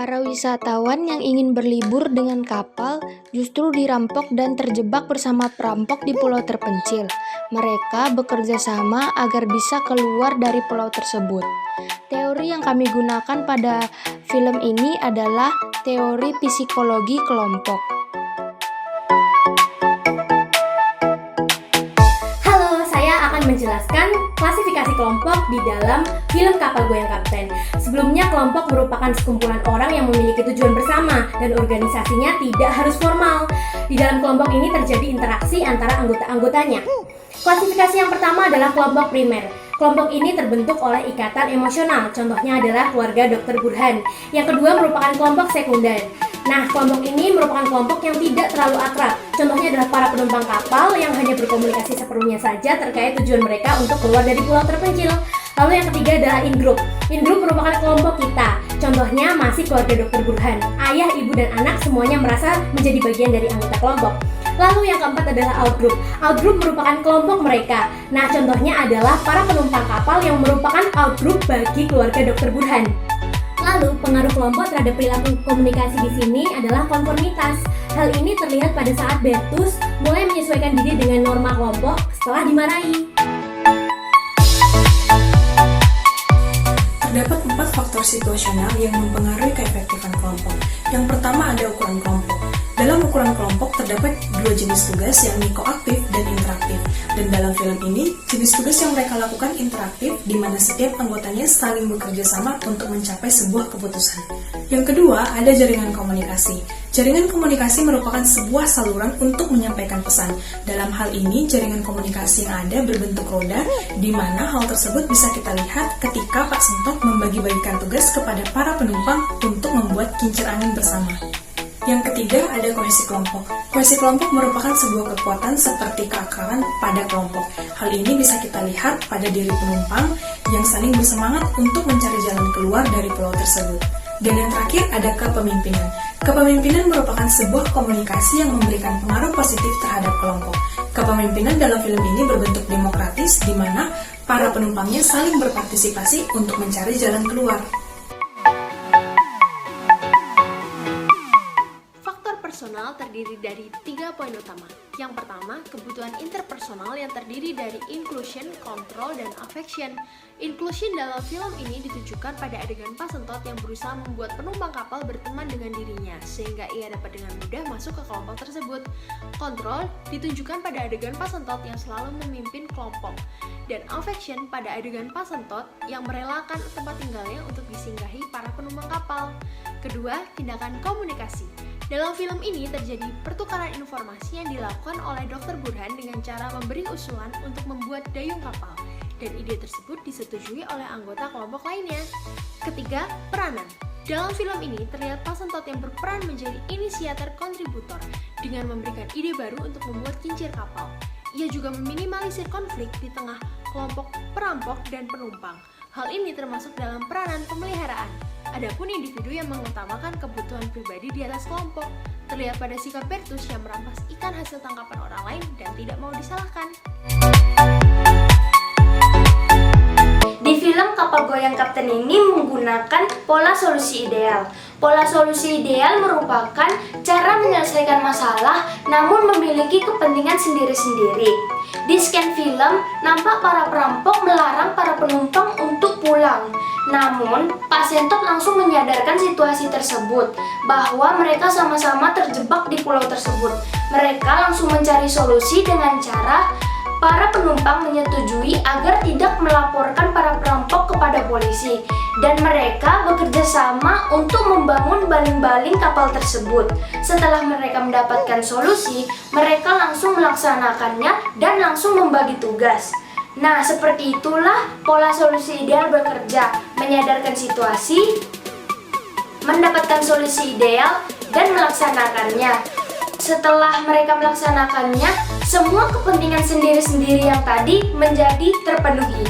Para wisatawan yang ingin berlibur dengan kapal justru dirampok dan terjebak bersama perampok di pulau terpencil. Mereka bekerja sama agar bisa keluar dari pulau tersebut. Teori yang kami gunakan pada film ini adalah teori psikologi kelompok. Halo, saya akan menjelaskan klasifikasi kelompok di dalam film Kapal Goyang Kapten. Sebelumnya, kelompok merupakan sekumpulan orang yang memiliki tujuan bersama dan organisasinya tidak harus formal. Di dalam kelompok ini terjadi interaksi antara anggota-anggotanya. Klasifikasi yang pertama adalah kelompok primer. Kelompok ini terbentuk oleh ikatan emosional, contohnya adalah keluarga Dr. Burhan. Yang kedua merupakan kelompok sekunder. Nah, kelompok ini merupakan kelompok yang tidak terlalu akrab. Contohnya adalah para penumpang kapal yang hanya berkomunikasi seperlunya saja terkait tujuan mereka untuk keluar dari pulau terpencil. Lalu yang ketiga adalah in-group. In-group merupakan kelompok kita. Contohnya masih keluarga Dr. Burhan. Ayah, ibu, dan anak semuanya merasa menjadi bagian dari anggota kelompok. Lalu yang keempat adalah out-group. Out-group merupakan kelompok mereka. Nah, contohnya adalah para penumpang kapal yang merupakan out-group bagi keluarga Dr. Burhan. Lalu, pengaruh kelompok terhadap perilaku komunikasi di sini adalah konformitas. Hal ini terlihat pada saat Bertus mulai menyesuaikan diri dengan norma kelompok setelah dimarahi. Terdapat 4 faktor situasional yang mempengaruhi keefektifan kelompok. Yang pertama ada ukuran kelompok. Dalam ukuran kelompok terdapat 2 jenis tugas, yakni koaktif dan interaktif. Dan dalam film ini, jenis tugas yang mereka lakukan interaktif, di mana setiap anggotanya saling bekerja sama untuk mencapai sebuah keputusan. Yang kedua, ada jaringan komunikasi. Jaringan komunikasi merupakan sebuah saluran untuk menyampaikan pesan. Dalam hal ini, jaringan komunikasi yang ada berbentuk roda, di mana hal tersebut bisa kita lihat ketika Pak Sentot membagi-bagikan tugas kepada para penumpang untuk membuat kincir angin bersama. Yang ketiga, ada kohesi kelompok. Kohesi kelompok merupakan sebuah kekuatan seperti keakraban pada kelompok. Hal ini bisa kita lihat pada diri penumpang yang saling bersemangat untuk mencari jalan keluar dari pulau tersebut. Dan yang terakhir, ada kepemimpinan. Kepemimpinan merupakan sebuah komunikasi yang memberikan pengaruh positif terhadap kelompok. Kepemimpinan dalam film ini berbentuk demokratis, di mana para penumpangnya saling berpartisipasi untuk mencari jalan keluar. Personal terdiri dari 3 poin utama. Yang pertama, kebutuhan interpersonal yang terdiri dari inclusion, control, dan affection. Inclusion dalam film ini ditujukan pada adegan Pak Sentot yang berusaha membuat penumpang kapal berteman dengan dirinya, sehingga ia dapat dengan mudah masuk ke kelompok tersebut. Control ditunjukkan pada adegan Pak Sentot yang selalu memimpin kelompok. Dan affection pada adegan Pak Sentot yang merelakan tempat tinggalnya untuk disinggahi para penumpang kapal. Kedua, tindakan komunikasi. Dalam film ini terjadi pertukaran informasi yang dilakukan oleh Dr. Burhan dengan cara memberi usulan untuk membuat dayung kapal, dan ide tersebut disetujui oleh anggota kelompok lainnya. Ketiga, peranan. Dalam film ini terlihat Pak Sentot yang berperan menjadi inisiator kontributor dengan memberikan ide baru untuk membuat kincir kapal. Ia juga meminimalisir konflik di tengah kelompok perampok dan penumpang. Hal ini termasuk dalam peranan pemeliharaan. Adapun individu yang mengutamakan kebutuhan pribadi di atas kelompok terlihat pada sikap Bertus yang merampas ikan hasil tangkapan orang lain dan tidak mau disalahkan. Di film Kapal Goyang Kapten ini menggunakan pola solusi ideal. Pola solusi ideal merupakan cara menyelesaikan masalah namun memiliki kepentingan sendiri-sendiri. Di scan film, nampak para perampok melarang para penumpang untuk pulang. Namun, Pak Sentot langsung menyadarkan situasi tersebut, bahwa mereka sama-sama terjebak di pulau tersebut. Mereka langsung mencari solusi dengan cara para penumpang menyetujui agar tidak melaporkan para perampok kepada polisi, dan mereka bekerja sama untuk membangun baling-baling kapal tersebut. Setelah mereka mendapatkan solusi, mereka langsung melaksanakannya dan langsung membagi tugas. Nah, seperti itulah pola solusi ideal bekerja, menyadarkan situasi, mendapatkan solusi ideal, dan melaksanakannya. Setelah mereka melaksanakannya, semua kepentingan sendiri-sendiri yang tadi menjadi terpenuhi.